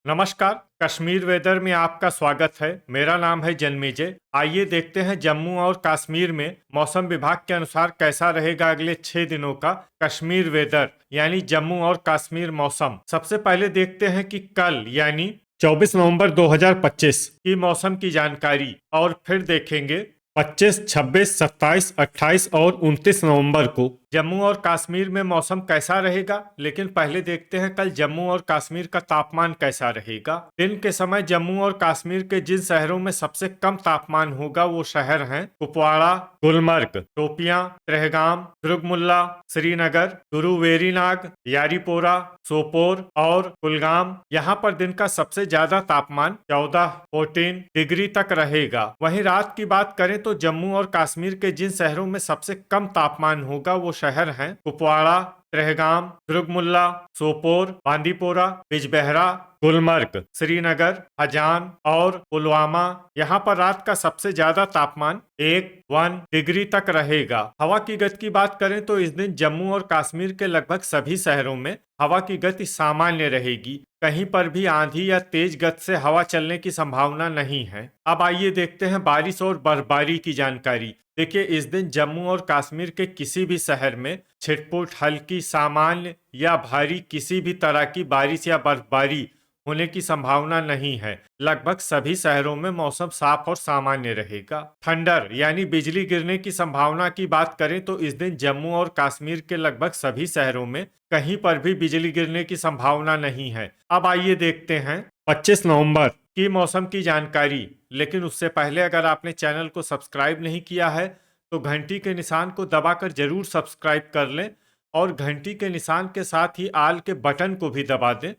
नमस्कार। कश्मीर वेदर में आपका स्वागत है। मेरा नाम है जन्मेजय। आइए देखते हैं जम्मू और कश्मीर में मौसम विभाग के अनुसार कैसा रहेगा अगले 6 दिनों का कश्मीर वेदर यानी जम्मू और कश्मीर मौसम। सबसे पहले देखते हैं कि कल यानी 24 नवंबर 2025 की मौसम की जानकारी और फिर देखेंगे 25, 26, 27, 28 और 29 नवंबर को जम्मू और कश्मीर में मौसम कैसा रहेगा। लेकिन पहले देखते हैं कल जम्मू और कश्मीर का तापमान कैसा रहेगा। दिन के समय जम्मू और कश्मीर के जिन शहरों में सबसे कम तापमान होगा वो शहर हैं कुपवाड़ा, गुलमर्ग, शोपियां, त्रेहगाम, दुर्गमुल्ला, श्रीनगर, गुरुवेरीनाग, यारीपोरा, सोपोर और कुलगाम। यहाँ पर दिन का सबसे ज्यादा तापमान 14 डिग्री तक रहेगा। वहीं रात की बात करें तो जम्मू और कश्मीर के जिन शहरों में सबसे कम तापमान होगा वो शहर हैं कुपवाड़ा, त्रेहगाम, दुर्गमुल्ला, सोपोर, बांदीपोरा, बिजबेहरा, गुलमर्ग, श्रीनगर, हजान और पुलवामा। यहाँ पर रात का सबसे ज्यादा तापमान 1 डिग्री तक रहेगा। हवा की गति की बात करें तो इस दिन जम्मू और कश्मीर के लगभग सभी शहरों में हवा की गति सामान्य रहेगी। कहीं पर भी आंधी या तेज गति से हवा चलने की संभावना नहीं है। अब आइए देखते हैं बारिश और बर्फबारी की जानकारी। देखिए, इस दिन जम्मू और कश्मीर के किसी भी शहर में छिटपुट, हल्की, सामान्य या भारी किसी भी तरह की बारिश या बर्फबारी होने की संभावना नहीं है। लगभग सभी शहरों में मौसम साफ और सामान्य रहेगा। थंडर यानी बिजली गिरने की संभावना की बात करें तो इस दिन जम्मू और कश्मीर के लगभग सभी शहरों में कहीं पर भी बिजली गिरने की संभावना नहीं है। अब आइए देखते हैं 25 नवंबर की मौसम की जानकारी। लेकिन उससे पहले अगर आपने चैनल को सब्सक्राइब नहीं किया है तो घंटी के निशान को दबाकर जरूर सब्सक्राइब कर लें और घंटी के निशान के साथ ही आल के बटन को भी दबा दें,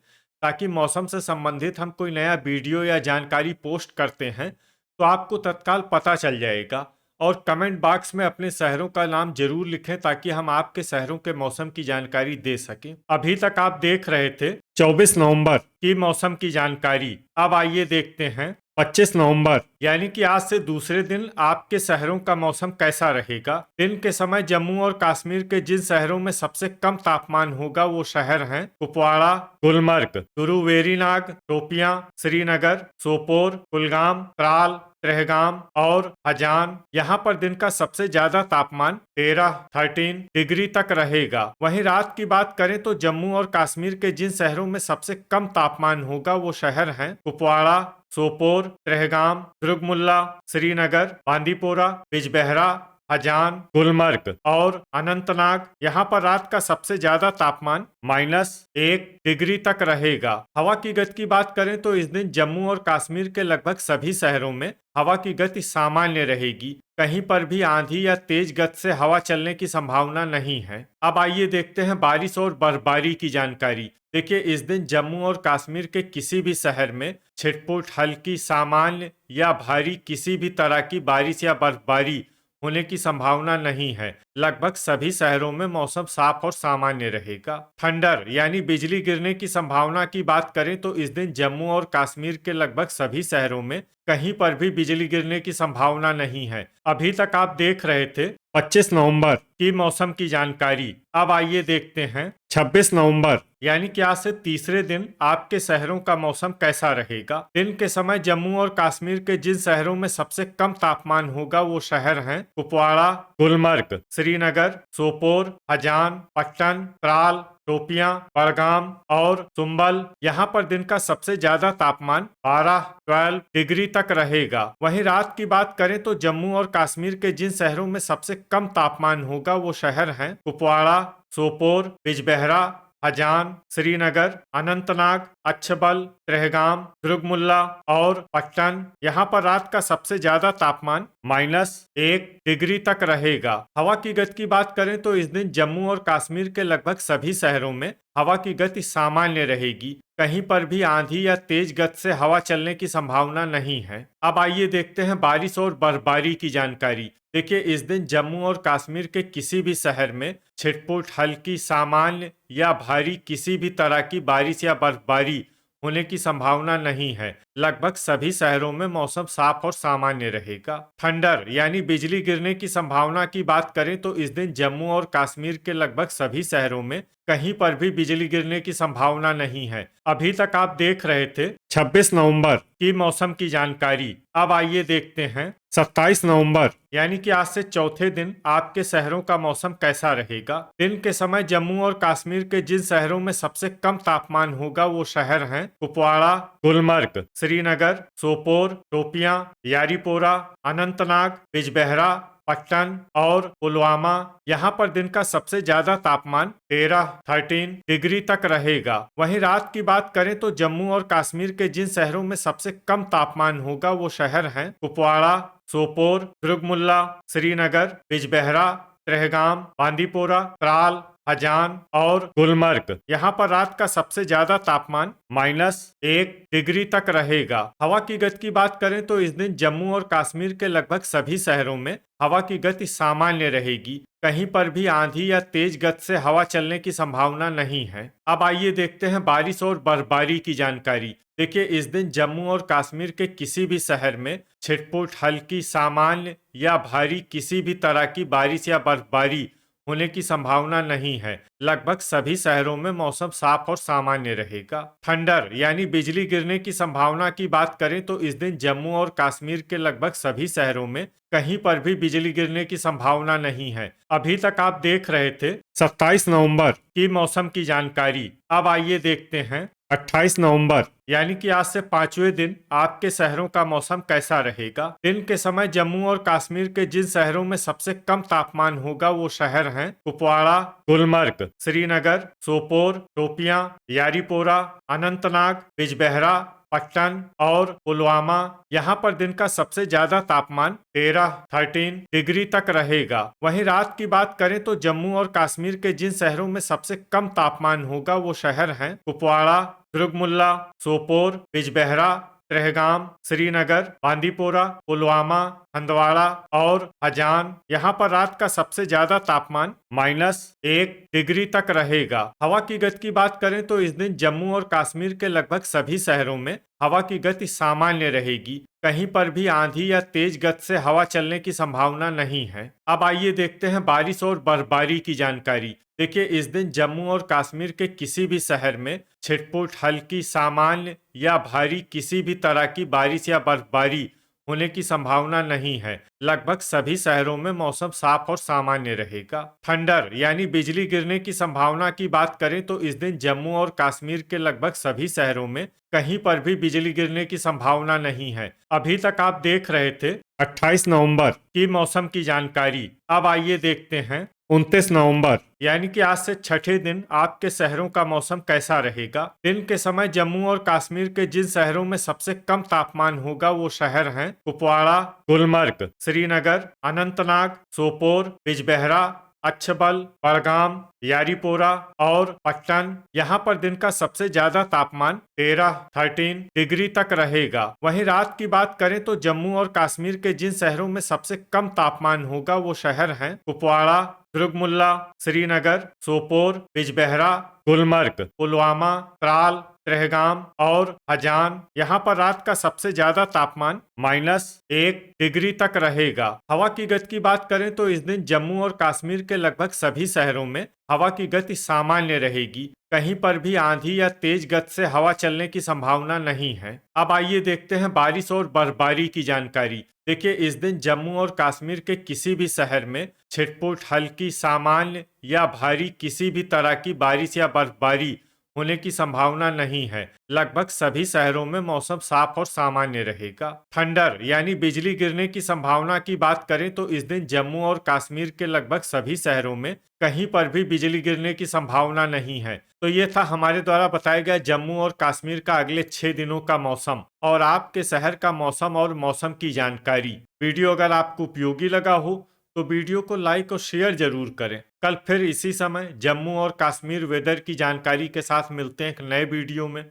ताकि मौसम से संबंधित हम कोई नया वीडियो या जानकारी पोस्ट करते हैं तो आपको तत्काल पता चल जाएगा। और कमेंट बॉक्स में अपने शहरों का नाम जरूर लिखें ताकि हम आपके शहरों के मौसम की जानकारी दे सकें। अभी तक आप देख रहे थे 24 नवंबर की मौसम की जानकारी। अब आइए देखते हैं 25 नवंबर यानी कि आज से दूसरे दिन आपके शहरों का मौसम कैसा रहेगा। दिन के समय जम्मू और कश्मीर के जिन शहरों में सबसे कम तापमान होगा वो शहर हैं कुपवाड़ा, गुलमर्ग, गुरुवेरीनाग, शोपियां, श्रीनगर, सोपोर, कुलगाम, त्राल, त्रेहगाम और हजान। यहाँ पर दिन का सबसे ज्यादा तापमान 13 डिग्री तक रहेगा। वहीं रात की बात करें तो जम्मू और कश्मीर के जिन शहरों में सबसे कम तापमान होगा वो शहर हैं कुपवाड़ा, सोपोर, त्रेहगाम, दुर्गमुल्ला, श्रीनगर, बांदीपोरा, बिजबेहरा, हजान, गुलमर्ग और अनंतनाग। यहाँ पर रात का सबसे ज्यादा तापमान -1 डिग्री तक रहेगा। हवा की गति की बात करें तो इस दिन जम्मू और कश्मीर के लगभग सभी शहरों में हवा की गति सामान्य रहेगी। कहीं पर भी आंधी या तेज गति से हवा चलने की संभावना नहीं है। अब आइए देखते हैं बारिश और बर्फबारी की जानकारी। देखिए, इस दिन जम्मू और कश्मीर के किसी भी शहर में छिटपुट, हल्की, सामान्य या भारी किसी भी तरह की बारिश या बर्फबारी होने की संभावना नहीं है। लगभग सभी शहरों में मौसम साफ और सामान्य रहेगा। थंडर यानी बिजली गिरने की संभावना की बात करें तो इस दिन जम्मू और कश्मीर के लगभग सभी शहरों में कहीं पर भी बिजली गिरने की संभावना नहीं है। अभी तक आप देख रहे थे 25 नवंबर की मौसम की जानकारी। अब आइए देखते हैं 26 नवंबर यानी कि आज से तीसरे दिन आपके शहरों का मौसम कैसा रहेगा। दिन के समय जम्मू और कश्मीर के जिन शहरों में सबसे कम तापमान होगा वो शहर हैं कुपवाड़ा, गुलमर्ग, श्रीनगर, सोपोर, हजान, पट्टन, त्राल, शोपियां, बड़गाम और सुंबल। यहाँ पर दिन का सबसे ज्यादा तापमान 12 डिग्री तक रहेगा। वहीं रात की बात करें तो जम्मू और कश्मीर के जिन शहरों में सबसे कम तापमान होगा वो शहर हैं कुपवाड़ा, सोपोर, बिजबेहरा, हजान, श्रीनगर, अनंतनाग, अच्छबल, त्रेहगाम, दुर्गमुल्ला और पट्टन। यहाँ पर रात का सबसे ज्यादा तापमान -1 डिग्री तक रहेगा। हवा की गति की बात करें तो इस दिन जम्मू और कश्मीर के लगभग सभी शहरों में हवा की गति सामान्य रहेगी। कहीं पर भी आंधी या तेज गति से हवा चलने की संभावना नहीं है। अब आइए देखते हैं बारिश और बर्फबारी की जानकारी। देखिए, इस दिन जम्मू और कश्मीर के किसी भी शहर में छिटपुट, हल्की, सामान्य या भारी किसी भी तरह की बारिश या बर्फबारी होने की संभावना नहीं है। लगभग सभी शहरों में मौसम साफ और सामान्य रहेगा। थंडर यानी बिजली गिरने की संभावना की बात करें तो इस दिन जम्मू और कश्मीर के लगभग सभी शहरों में कहीं पर भी बिजली गिरने की संभावना नहीं है। अभी तक आप देख रहे थे 26 नवंबर की मौसम की जानकारी। अब आइए देखते हैं 27 नवंबर यानी कि आज से चौथे दिन आपके शहरों का मौसम कैसा रहेगा। दिन के समय जम्मू और कश्मीर के जिन शहरों में सबसे कम तापमान होगा वो शहर हैं कुपवाड़ा, गुलमर्ग, श्रीनगर, सोपोर, शोपियां, यारीपोरा, अनंतनाग, बिजबेहरा, पट्टन और पुलवामा। यहाँ पर दिन का सबसे ज्यादा तापमान 13 डिग्री तक रहेगा। वहीं रात की बात करें तो जम्मू और कश्मीर के जिन शहरों में सबसे कम तापमान होगा वो शहर हैं कुपवाड़ा, सोपोर, दुर्गमुल्ला, श्रीनगर, बिजबेहरा, त्रेहगाम, बांदीपोरा, त्राल, हजान और गुलमर्ग। यहाँ पर रात का सबसे ज्यादा तापमान -1 डिग्री तक रहेगा। हवा की गति की बात करें तो इस दिन जम्मू और कश्मीर के लगभग सभी शहरों में हवा की गति सामान्य रहेगी। कहीं पर भी आंधी या तेज गति से हवा चलने की संभावना नहीं है। अब आइए देखते हैं बारिश और बर्फबारी की जानकारी। देखिए, इस दिन जम्मू और कश्मीर के किसी भी शहर में छिटपुट, हल्की, सामान्य या भारी किसी भी तरह की बारिश या बर्फबारी होने की संभावना नहीं है। लगभग सभी शहरों में मौसम साफ और सामान्य रहेगा। थंडर यानी बिजली गिरने की संभावना की बात करें तो इस दिन जम्मू और कश्मीर के लगभग सभी शहरों में कहीं पर भी बिजली गिरने की संभावना नहीं है। अभी तक आप देख रहे थे 27 नवंबर की मौसम की जानकारी। अब आइए देखते हैं 28 नवंबर यानी कि आज से 5वें दिन आपके शहरों का मौसम कैसा रहेगा। दिन के समय जम्मू और कश्मीर के जिन शहरों में सबसे कम तापमान होगा वो शहर हैं कुपवाड़ा, गुलमर्ग, श्रीनगर, सोपोर, शोपियां, यारीपोरा, अनंतनाग, बिजबेहरा, पट्टन और पुलवामा। यहाँ पर दिन का सबसे ज्यादा तापमान 13 डिग्री तक रहेगा। वहीं रात की बात करें तो जम्मू और कश्मीर के जिन शहरों में सबसे कम तापमान होगा वो शहर हैं कुपवाड़ा, दुर्गमुल्ला, सोपोर, बिजबेहरा, त्रेहगाम, श्रीनगर, बांदीपोरा, पुलवामा, हंदवाड़ा और हजान। यहाँ पर रात का सबसे ज्यादा तापमान -1 डिग्री तक रहेगा। हवा की गति की बात करें तो इस दिन जम्मू और कश्मीर के लगभग सभी शहरों में हवा की गति सामान्य रहेगी। कहीं पर भी आंधी या तेज गति से हवा चलने की संभावना नहीं है। अब आइए देखते हैं बारिश और बर्फबारी की जानकारी। देखिए, इस दिन जम्मू और कश्मीर के किसी भी शहर में छिटपुट, हल्की, सामान्य या भारी किसी भी तरह की बारिश या बर्फबारी होने की संभावना नहीं है। लगभग सभी शहरों में मौसम साफ और सामान्य रहेगा। थंडर यानी बिजली गिरने की संभावना की बात करें तो इस दिन जम्मू और कश्मीर के लगभग सभी शहरों में कहीं पर भी बिजली गिरने की संभावना नहीं है। अभी तक आप देख रहे थे 28 नवंबर की मौसम की जानकारी। अब आइए देखते हैं 29 नवंबर यानी कि आज से छठे दिन आपके शहरों का मौसम कैसा रहेगा। दिन के समय जम्मू और कश्मीर के जिन शहरों में सबसे कम तापमान होगा वो शहर हैं कुपवाड़ा, गुलमर्ग, श्रीनगर, अनंतनाग, सोपोर, बिजबेहरा, अच्छबल, बड़गाम, यारीपोरा और पट्टन। यहाँ पर दिन का सबसे ज्यादा तापमान 13 डिग्री तक रहेगा। वहीं रात की बात करें तो जम्मू और कश्मीर के जिन शहरों में सबसे कम तापमान होगा वो शहर हैं कुपवाड़ा, दुर्गमुल्ला, श्रीनगर, सोपोर, बिजबेहरा, गुलमर्ग, पुलवामा, त्राल, त्रेहगाम और हजान। यहाँ पर रात का सबसे ज्यादा तापमान -1 डिग्री तक रहेगा। हवा की गति की बात करें तो इस दिन जम्मू और कश्मीर के लगभग सभी शहरों में हवा की गति सामान्य रहेगी। कहीं पर भी आंधी या तेज गति से हवा चलने की संभावना नहीं है। अब आइए देखते हैं बारिश और बर्फबारी की जानकारी। देखिए, इस दिन जम्मू और कश्मीर के किसी भी शहर में छिटपुट, हल्की, सामान्य या भारी किसी भी तरह की बारिश या बर्फबारी होने की संभावना नहीं है। लगभग सभी शहरों में मौसम साफ और सामान्य रहेगा। थंडर यानी बिजली गिरने की संभावना की बात करें तो इस दिन जम्मू और कश्मीर के लगभग सभी शहरों में कहीं पर भी बिजली गिरने की संभावना नहीं है। तो ये था हमारे द्वारा बताया गया जम्मू और कश्मीर का अगले 6 दिनों का मौसम और आपके शहर का मौसम और मौसम की जानकारी। वीडियो अगर आपको उपयोगी लगा हो तो वीडियो को लाइक और शेयर जरूर करें। कल फिर इसी समय जम्मू और कश्मीर वेदर की जानकारी के साथ मिलते हैं एक नए वीडियो में।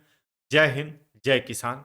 जय हिंद, जय किसान।